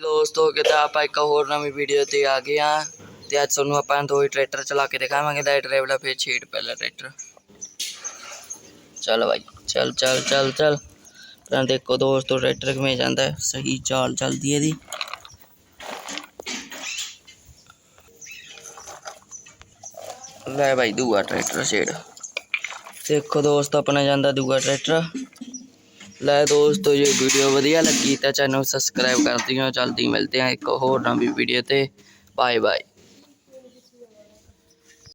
दोस्तों किता आप एक होर नवीं वीडियो ते आ गए हाँ ते अज तुहानूं आपां दो ही ट्रैक्टर चला के दिखावांगे। लै ड्राइवर फिर छेड़ पहला ट्रैक्टर। चल भाई चल चल चल चल पर देखो दोस्तों ट्रैक्टर किवें जांदा है, सही चाल चलदी है दी। लै भाई दूआ ट्रैक्टर छेड़ देखो दोस्त अपना जांदा दूआ ट्रैक्टर। लै दोस्तों ये वीडियो वधिया लगी तो चैनल सबसक्राइब कर दिओ। जल्दी मिलते हैं एक होर नवीं वीडियो ते। Bye bye.